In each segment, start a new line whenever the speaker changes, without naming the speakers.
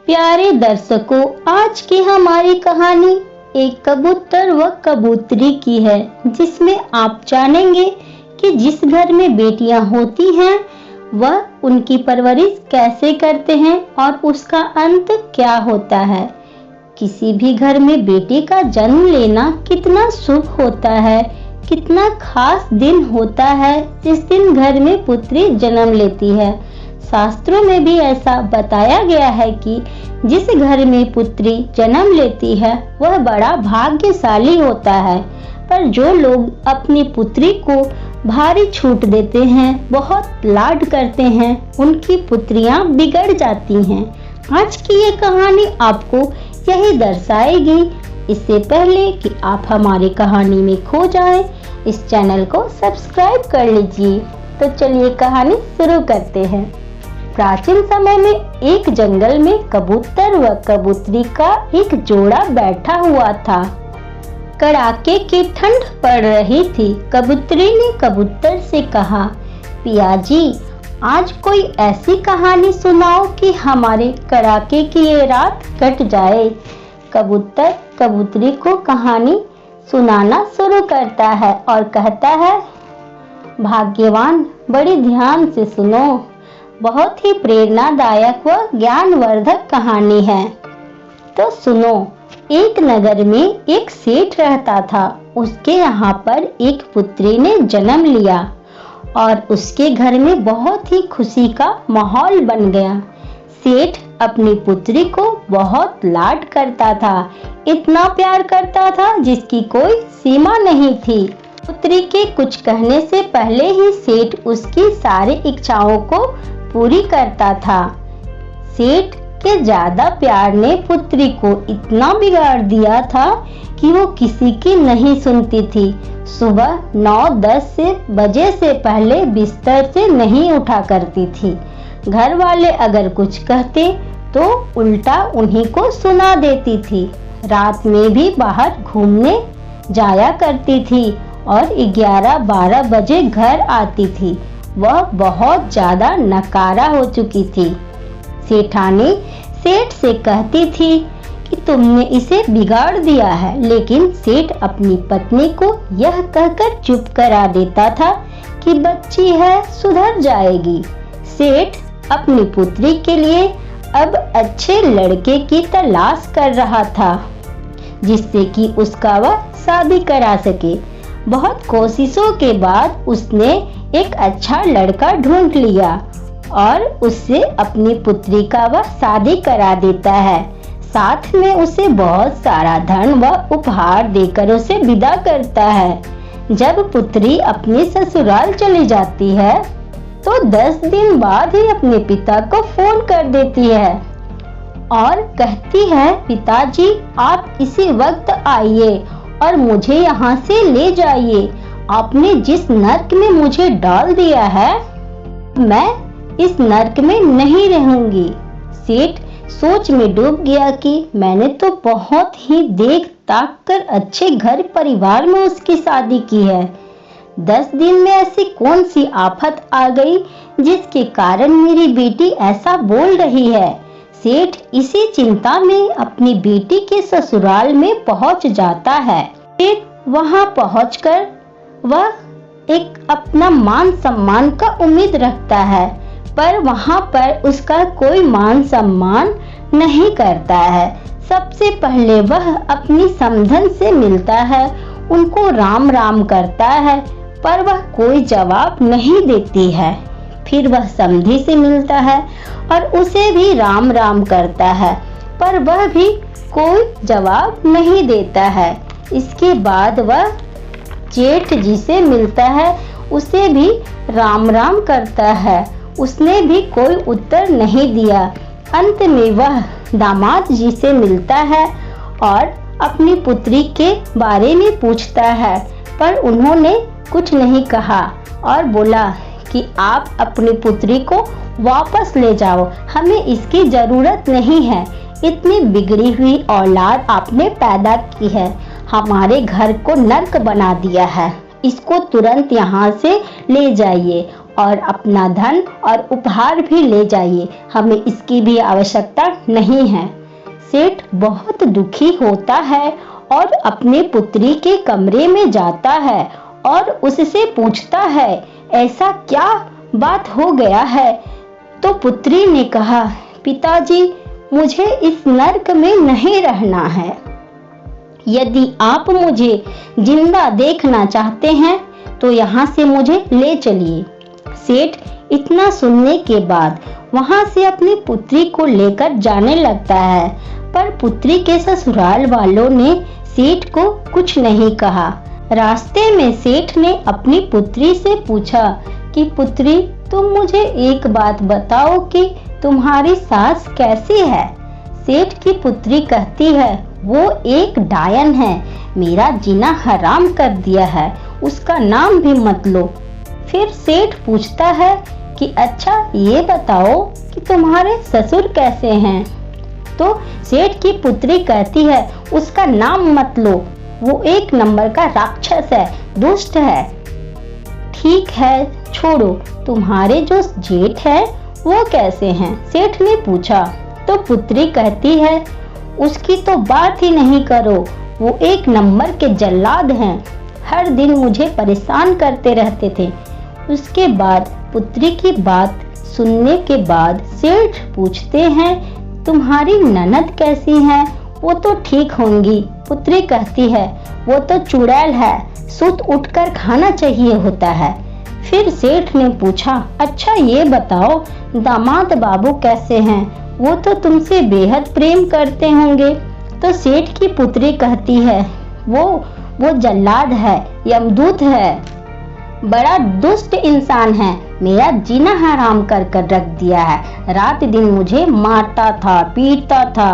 प्यारे दर्शकों, आज की हमारी कहानी एक कबूतर व कबूतरी की है, जिसमें आप जानेंगे कि जिस घर में बेटियां होती हैं वह उनकी परवरिश कैसे करते हैं और उसका अंत क्या होता है। किसी भी घर में बेटी का जन्म लेना कितना शुभ होता है, कितना खास दिन होता है जिस दिन घर में पुत्री जन्म लेती है। शास्त्रों में भी ऐसा बताया गया है कि जिस घर में पुत्री जन्म लेती है वह बड़ा भाग्यशाली होता है। पर जो लोग अपनी पुत्री को भारी छूट देते हैं, बहुत लाड करते हैं, उनकी पुत्रियां बिगड़ जाती हैं। आज की ये कहानी आपको यही दर्शाएगी। इससे पहले कि आप हमारी कहानी में खो जाएं, इस चैनल को सब्सक्राइब कर लीजिए। तो चलिए कहानी शुरू करते हैं। प्राचीन समय में एक जंगल में कबूतर व कबूतरी का एक जोड़ा बैठा हुआ था। कड़ाके की ठंड पड़ रही थी। कबूतरी ने कबूतर से कहा, पियाजी, आज कोई ऐसी कहानी सुनाओ कि हमारे कड़ाके की ये रात कट जाए। कबूतर कबूतरी को कहानी सुनाना शुरू करता है और कहता है, भाग्यवान, बड़ी ध्यान से सुनो। बहुत ही प्रेरणादायक व ज्ञानवर्धक कहानी है। तो सुनो। एक नगर में एक सेठ रहता था। उसके यहाँ पर एक पुत्री ने जन्म लिया और उसके घर में बहुत ही खुशी का माहौल बन गया। सेठ अपनी पुत्री को बहुत लाड करता था, इतना प्यार करता था जिसकी कोई सीमा नहीं थी। पुत्री के कुछ कहने से पहले ही सेठ उसकी सारी इच्छाओं को पूरी करता था। सेठ के ज्यादा प्यार ने पुत्री को इतना बिगाड़ दिया था कि वो किसी की नहीं सुनती थी। सुबह 9-10 बजे से पहले बिस्तर से नहीं उठा करती थी। घर वाले अगर कुछ कहते तो उल्टा उन्हीं को सुना देती थी। रात में भी बाहर घूमने जाया करती थी और 11-12 बजे घर आती थी। वह बहुत ज्यादा नकारा हो चुकी थी। सेठानी सेठ से कहती थी कि तुमने इसे बिगाड़ दिया है, लेकिन सेठ अपनी पत्नी को यह कहकर चुप करा देता था कि बच्ची है, सुधर जाएगी। सेठ अपनी पुत्री के लिए अब अच्छे लड़के की तलाश कर रहा था, जिससे कि उसका वह शादी करा सके। बहुत कोशिशों के बाद उसने एक अच्छा लड़का ढूंढ लिया और उससे अपनी पुत्री का वह शादी करा देता है। साथ में उसे बहुत सारा धन व उपहार देकर उसे विदा करता है। जब पुत्री अपने ससुराल चली जाती है तो 10 दिन बाद ही अपने पिता को फोन कर देती है और कहती है, पिताजी, आप इसी वक्त आइए और मुझे यहाँ से ले जाइए। आपने जिस नर्क में मुझे डाल दिया है, मैं इस नर्क में नहीं रहूंगी। सेठ सोच में डूब गया कि मैंने तो बहुत ही देख ताक कर अच्छे घर परिवार में उसकी शादी की है। 10 दिन में ऐसी कौन सी आफत आ गई जिसके कारण मेरी बेटी ऐसा बोल रही है। सेठ इसी चिंता में अपनी बेटी के ससुराल में पहुंच जाता है। सेठ वहां पहुंचकर वह एक अपना मान सम्मान का उम्मीद रखता है, पर वहां पर उसका कोई मान सम्मान नहीं करता है। सबसे पहले वह अपनी समधन से मिलता है, उनको राम राम करता है, पर वह कोई जवाब नहीं देती है। फिर वह समधी से मिलता है और उसे भी राम राम करता है, पर वह भी कोई जवाब नहीं देता है। इसके बाद वह जेठ जी से मिलता है, उसे भी राम राम करता है, उसने भी कोई उत्तर नहीं दिया। अंत में वह दामाद जी से मिलता है और अपनी पुत्री के बारे में पूछता है, पर उन्होंने कुछ नहीं कहा और बोला कि आप अपनी पुत्री को वापस ले जाओ, हमें इसकी जरूरत नहीं है। इतनी बिगड़ी हुई औलाद आपने पैदा की है, हमारे घर को नर्क बना दिया है। इसको तुरंत यहाँ से ले जाइए और अपना धन और उपहार भी ले जाइए, हमें इसकी भी आवश्यकता नहीं है। सेठ बहुत दुखी होता है और अपनी पुत्री के कमरे में जाता है और उससे पूछता है, ऐसा क्या बात हो गया है? तो पुत्री ने कहा, पिताजी, मुझे इस नर्क में नहीं रहना है। यदि आप मुझे जिंदा देखना चाहते हैं तो यहाँ से मुझे ले चलिए। सेठ इतना सुनने के बाद वहाँ से अपनी पुत्री को लेकर जाने लगता है, पर पुत्री के ससुराल वालों ने सेठ को कुछ नहीं कहा। रास्ते में सेठ ने अपनी पुत्री से पूछा कि पुत्री, तुम मुझे एक बात बताओ कि तुम्हारी सास कैसी है? सेठ की पुत्री कहती है, वो एक डायन है, मेरा जीना हराम कर दिया है, उसका नाम भी मत लो। फिर सेठ पूछता है कि अच्छा ये बताओ कि तुम्हारे ससुर कैसे हैं? तो सेठ की पुत्री कहती है, उसका नाम मत लो, वो एक नंबर का राक्षस है, दुष्ट है। ठीक है, छोड़ो, तुम्हारे जो जेठ है वो कैसे हैं? सेठ ने पूछा। तो पुत्री कहती है, उसकी तो बात ही नहीं करो, वो एक नंबर के जल्लाद हैं, हर दिन मुझे परेशान करते रहते थे। उसके बाद पुत्री की बात सुनने के बाद सेठ पूछते हैं, तुम्हारी ननद कैसी हैं? वो तो ठीक होंगी। पुत्री कहती है, वो तो चुड़ैल है, सुत उठकर खाना चाहिए होता है। फिर सेठ ने पूछा, अच्छा ये बताओ दामाद बाबू कैसे हैं? वो तो तुमसे बेहद प्रेम करते होंगे। तो सेठ की पुत्री कहती है, वो जल्लाद है, यमदूत है, बड़ा दुष्ट इंसान है, मेरा जीना हराम कर कर रख दिया है, रात दिन मुझे मारता था, पीटता था,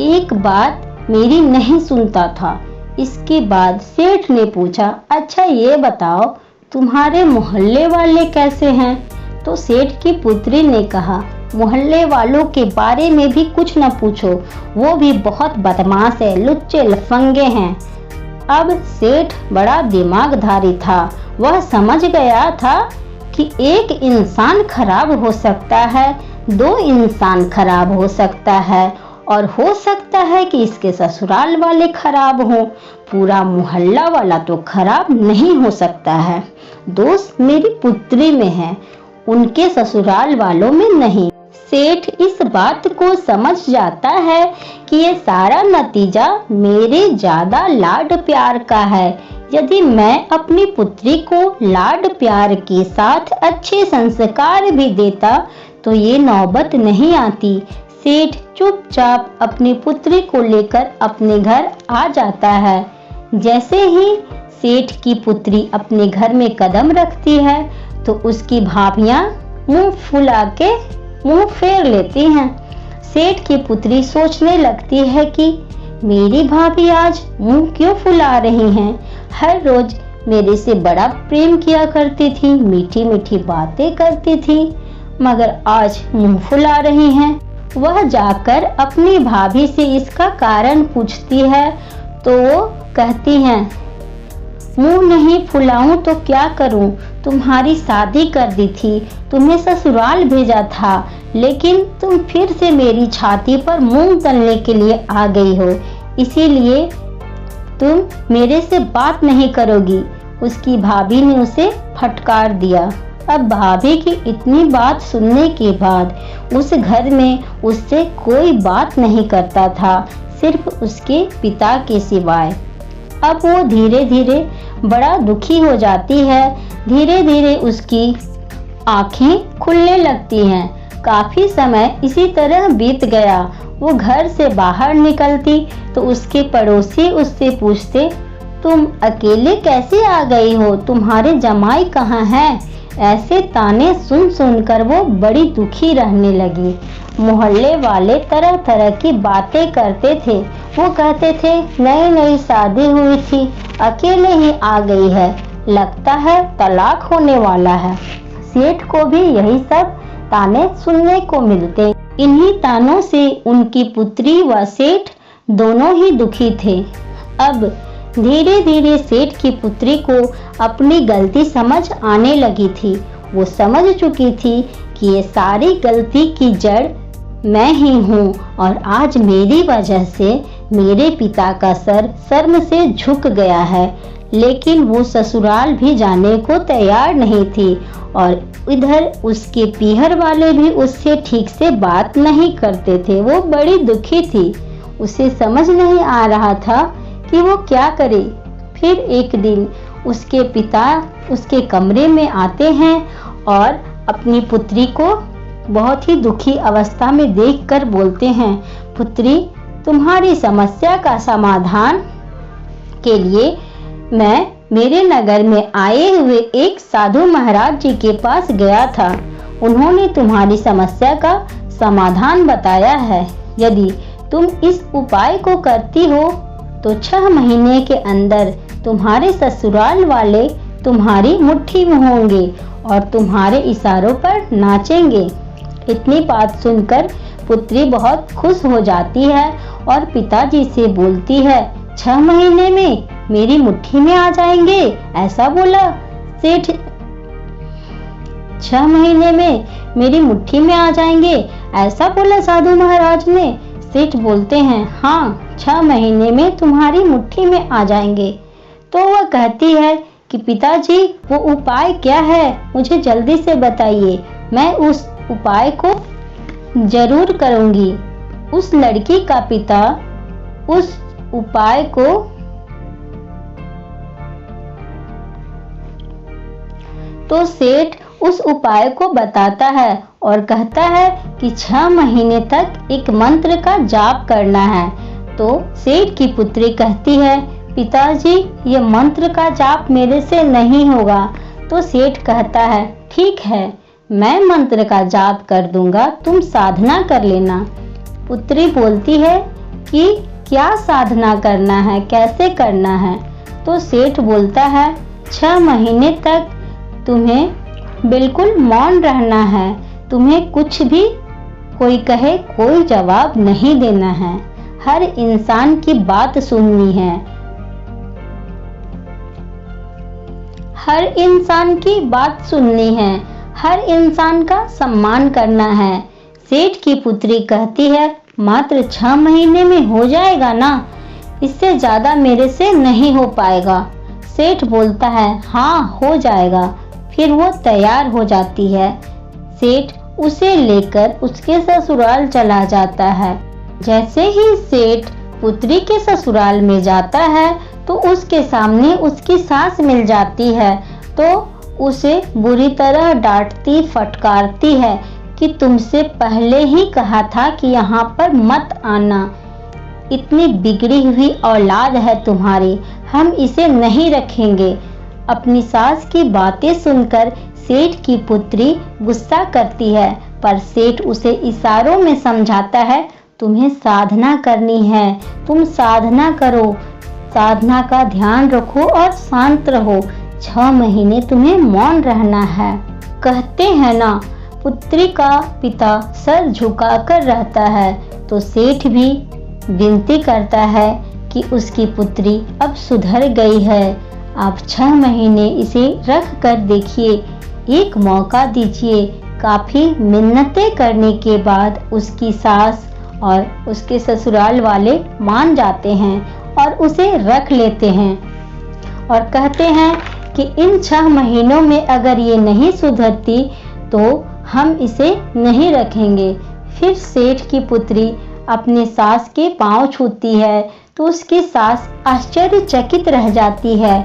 एक बात मेरी नहीं सुनता था। इसके बाद सेठ ने पूछा, अच्छा ये बताओ तुम्हारे मोहल्ले वाले कैसे हैं? तो सेठ की पुत्री ने कहा, मोहल्ले वालों के बारे में भी कुछ न पूछो, वो भी बहुत बदमाश है, लुच्चे लफंगे हैं। अब सेठ बड़ा दिमागधारी था, वह समझ गया था कि एक इंसान खराब हो सकता है, दो इंसान खराब हो सकता है, और हो सकता है कि इसके ससुराल वाले खराब हों, पूरा मोहल्ला वाला तो खराब नहीं हो सकता है। दोष मेरी पुत्री में है, उनके ससुराल वालों में नहीं। सेठ इस बात को समझ जाता है कि ये सारा नतीजा मेरे ज्यादा लाड प्यार का है। यदि मैं अपनी पुत्री को लाड प्यार के साथ अच्छे संस्कार भी देता तो ये नौबत नहीं आती। सेठ चुपचाप अपनी पुत्री को लेकर अपने घर आ जाता है। जैसे ही सेठ की पुत्री अपने घर में कदम रखती है तो उसकी भाभियां मुंह फुला के मुंह फेर लेती हैं। सेठ की पुत्री सोचने लगती है कि मेरी भाभी आज मुंह क्यों फुला रही हैं? हर रोज मेरे से बड़ा प्रेम किया करती थी, मीठी मीठी बातें करती थी, मगर आज मुंह फुला रही हैं। वह जाकर अपनी भाभी से इसका कारण पूछती है तो वो कहती हैं, मुंह नहीं फुलाऊं तो क्या करूं? तुम्हारी शादी कर दी थी, तुम्हें ससुराल भेजा था, लेकिन तुम फिर से मेरी छाती पर मूंग तलने के लिए आ गई हो, इसीलिए तुम मेरे से बात नहीं करोगी। उसकी भाभी ने उसे फटकार दिया। अब भाभी की इतनी बात सुनने के बाद उस घर में उससे कोई बात नहीं करता था, सिर्फ उसके पिता के सिवाय। अब वो धीरे धीरे बड़ा दुखी हो जाती है। धीरे धीरे उसकी आंखें खुलने लगती हैं। काफी समय इसी तरह बीत गया। वो घर से बाहर निकलती तो उसके पड़ोसी उससे पूछते, तुम अकेले कैसे आ गई हो? तुम्हारे जमाई कहाँ हैं? ऐसे ताने सुन सुनकर वो बड़ी दुखी रहने लगी। मोहल्ले वाले तरह तरह की बातें करते थे। वो कहते थे, नई नई शादी हुई थी, अकेले ही आ गई है, लगता है तलाक होने वाला है। सेठ को भी यही सब ताने सुनने को मिलते। इन्हीं तानों से उनकी पुत्री व सेठ दोनों ही दुखी थे। अब धीरे धीरे सेठ की पुत्री को अपनी गलती समझ आने लगी थी। वो समझ चुकी थी कि ये सारी गलती की जड़ मैं ही हूँ और आज मेरी वजह से मेरे पिता का सर शर्म से झुक गया है। लेकिन वो ससुराल भी जाने को तैयार नहीं थी और इधर उसके पीहर वाले भी उससे ठीक से बात नहीं करते थे। वो बड़ी दुखी थी। उसे समझ नहीं आ रहा था कि वो क्या करे। फिर एक दिन उसके पिता उसके कमरे में आते हैं और अपनी पुत्री को बहुत ही दुखी अवस्था में देखकर बोलते हैं, पुत्री, तुम्हारी समस्या का समाधान के लिए मैं मेरे नगर में आए हुए एक साधु महाराज जी के पास गया था। उन्होंने तुम्हारी समस्या का समाधान बताया है। यदि तुम इस उपाय को करती हो तो 6 महीने के अंदर तुम्हारे ससुराल वाले तुम्हारी मुट्ठी में होंगे और तुम्हारे इशारों पर नाचेंगे। इतनी बात सुनकर पुत्री बहुत खुश हो जाती है और पिताजी से बोलती है, 6 महीने में मेरी मुट्ठी में आ जाएंगे, ऐसा बोला सेठ। 6 महीने में मेरी मुट्ठी में आ जाएंगे, ऐसा बोला साधु महाराज ने। सेठ बोलते हैं, हाँ, 6 महीने में तुम्हारी मुट्ठी में आ जाएंगे। तो वह कहती है कि पिताजी, वो उपाय क्या है, मुझे जल्दी से बताइए, मैं उस उपाय को जरूर करूंगी। उस लड़की का पिता उस उपाय को तो सेठ उस उपाय को बताता है और कहता है कि 6 महीने तक एक मंत्र का जाप करना है। तो सेठ की पुत्री कहती है, पिताजी, ये मंत्र का जाप मेरे से नहीं होगा। तो सेठ कहता है, ठीक है, मैं मंत्र का जाप कर दूंगा, तुम साधना कर लेना। पुत्री बोलती है कि क्या साधना करना है, कैसे करना है। तो सेठ बोलता है, 6 महीने तक तुम्हें बिल्कुल मौन रहना है। तुम्हें कुछ भी कोई कहे कोई जवाब नहीं देना है। हर इंसान की बात सुननी है। हर इंसान की बात सुननी है। हर इंसान का सम्मान करना है। सेठ की पुत्री कहती है, मात्र 6 महीने में हो जाएगा ना, इससे ज्यादा मेरे से नहीं हो पाएगा। सेठ बोलता है, हाँ, हो जाएगा। फिर वो तैयार हो जाती है। सेठ उसे लेकर उसके ससुराल चला जाता है। जैसे ही सेठ पुत्री के ससुराल में जाता है तो उसके सामने उसकी सास मिल जाती है। तो उसे बुरी तरह डांटती फटकारती है कि तुमसे पहले ही कहा था कि यहाँ पर मत आना। इतनी बिगड़ी हुई औलाद है तुम्हारी, हम इसे नहीं रखेंगे। अपनी सास की बातें सुनकर सेठ की पुत्री गुस्सा करती है, पर सेठ उसे इशारों में समझाता है, तुम्हें साधना करनी है, तुम साधना करो, साधना का ध्यान रखो और शांत रहो। 6 महीने तुम्हें मौन रहना है। कहते हैं ना, पुत्री का पिता सर झुकाकर रहता है, तो सेठ भी विनती करता है कि उसकी पुत्री अब सुधर गई है। आप 6 महीने इसे रख कर देखिए, एक मौका दीजिए। काफी मिन्नतें करने के बाद उसकी सास और उसके ससुराल वाले मान जाते हैं और उसे रख लेते हैं और कहते हैं कि इन 6 महीनों में अगर ये नहीं सुधरती तो हम इसे नहीं रखेंगे। फिर सेठ की पुत्री अपनी सास के पांव छूती है तो उसकी सास आश्चर्यचकित रह जाती है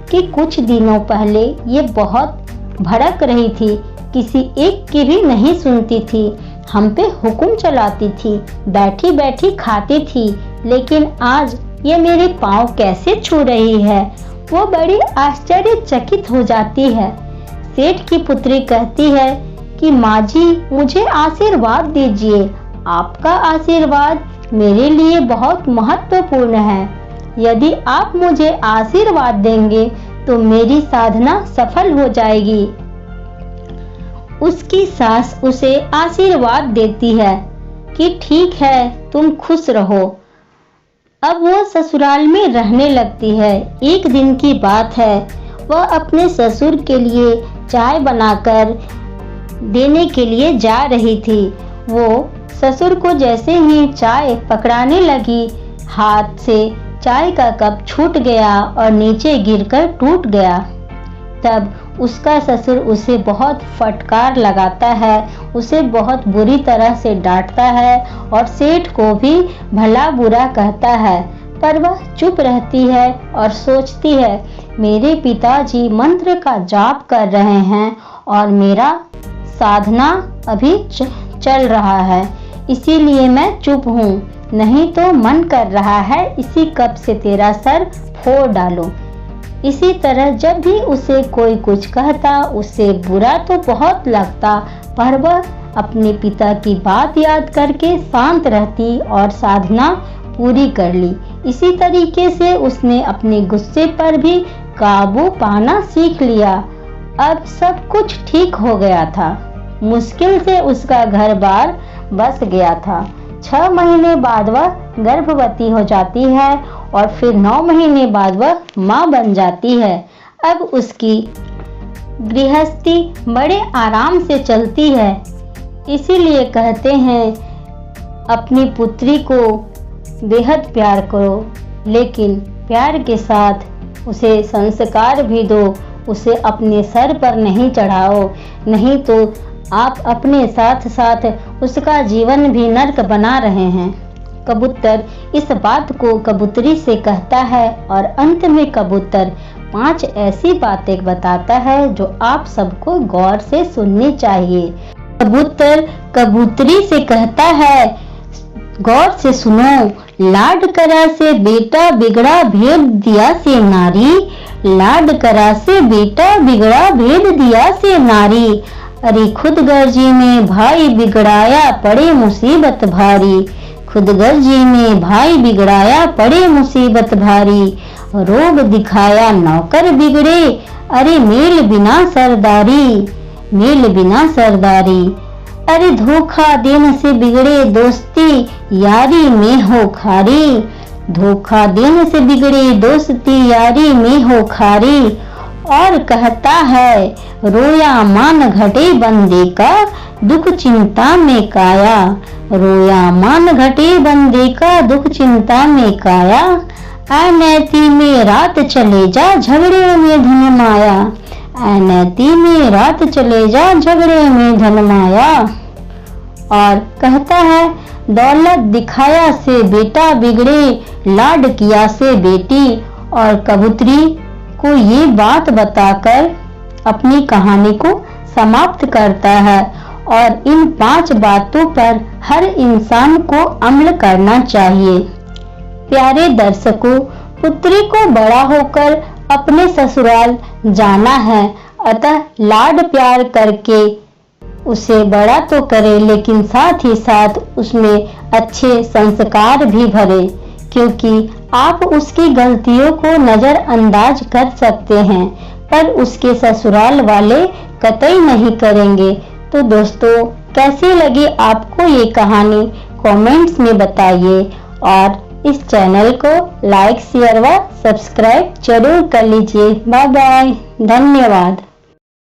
कि कुछ दिनों पहले ये बहुत भड़क रही थी, किसी एक की भी नहीं सुनती थी, हम पे हुक्म चलाती थी, बैठी बैठी खाती थी, लेकिन आज ये मेरे पाँव कैसे छू रही है। वो बड़ी आश्चर्यचकित हो जाती है। सेठ की पुत्री कहती है कि माँ जी, मुझे आशीर्वाद दीजिए, आपका आशीर्वाद मेरे लिए बहुत महत्वपूर्ण है। यदि आप मुझे आशीर्वाद देंगे तो मेरी साधना सफल हो जाएगी। उसकी सास उसे आशीर्वाद देती है कि ठीक है, तुम खुश रहो। अब वो ससुराल में रहने लगती है। एक दिन की बात है, वह अपने ससुर के लिए चाय बनाकर देने के लिए जा रही थी। वो ससुर को जैसे ही चाय पकड़ाने लगी, हाथ से चाय का कप छूट गया और नीचे गिरकर टूट गया। तब उसका ससुर उसे बहुत फटकार लगाता है, उसे बहुत बुरी तरह से डांटता है और सेठ को भी भला बुरा कहता है, पर वह चुप रहती है और सोचती है, मेरे पिताजी मंत्र का जाप कर रहे हैं और मेरा साधना अभी चल रहा है, इसीलिए मैं चुप हूँ, नहीं तो मन कर रहा है इसी कप से तेरा सर फोड़ डालूं। इसी तरह जब भी उसे कोई कुछ कहता, उसे बुरा तो बहुत लगता, पर वह अपने पिता की बात याद करके शांत रहती और साधना पूरी कर ली। इसी तरीके से उसने अपने गुस्से पर भी काबू पाना सीख लिया। अब सब कुछ ठीक हो गया था। मुश्किल से उसका घर बार बस गया था। 6 महीने बाद वह गर्भवती हो जाती है और फिर 9 महीने बाद वह माँ बन जाती है। अब उसकी गृहस्थी बड़े आराम से चलती है। इसीलिए कहते हैं, अपनी पुत्री को बेहद प्यार करो, लेकिन प्यार के साथ उसे संस्कार भी दो, उसे अपने सर पर नहीं चढ़ाओ, नहीं तो आप अपने साथ साथ उसका जीवन भी नर्क बना रहे हैं। कबूतर इस बात को कबूतरी से कहता है और अंत में कबूतर 5 ऐसी बातें बताता है जो आप सबको गौर से सुननी चाहिए। कबूतर कबूतरी से कहता है, गौर से सुनो, लाड करा से बेटा बिगड़ा भेद दिया से नारी, लाड करा से बेटा बिगड़ा भेद दिया से नारी, अरे खुद गर्जी में भाई बिगड़ाया पड़े मुसीबत भारी, खुद गर्जी में भाई बिगड़ाया पड़े मुसीबत भारी, रोब दिखाया नौकर बिगड़े, अरे मेल बिना सरदारी, मेल बिना सरदारी, अरे धोखा देने से बिगड़े दोस्ती यारी में हो खारी, धोखा देने से बिगड़े दोस्ती यारी में हो खारी। और कहता है, रोया मान घटे बंदे का दुख चिंता में काया, रोया मान घटे बंदे का दुख चिंता में काया, अनैति में रात चले जा झगड़े में धन माया, अनैति में रात चले जा झगड़े में धन माया। और कहता है, दौलत दिखाया से बेटा बिगड़े, लाड किया से बेटी। और कबूतरी को ये बात बताकर अपनी कहानी को समाप्त करता है और इन 5 बातों पर हर इंसान को अमल करना चाहिए। प्यारे दर्शकों, पुत्री को बड़ा होकर अपने ससुराल जाना है, अतः लाड प्यार करके उसे बड़ा तो करे, लेकिन साथ ही साथ उसमें अच्छे संस्कार भी भरे, क्योंकि आप उसकी गलतियों को नजरअंदाज कर सकते हैं, पर उसके ससुराल वाले कतई नहीं करेंगे। तो दोस्तों, कैसी लगी आपको ये कहानी कमेंट्स में बताइए और इस चैनल को लाइक, शेयर व सब्सक्राइब जरूर कर लीजिए। बाय बाय, धन्यवाद।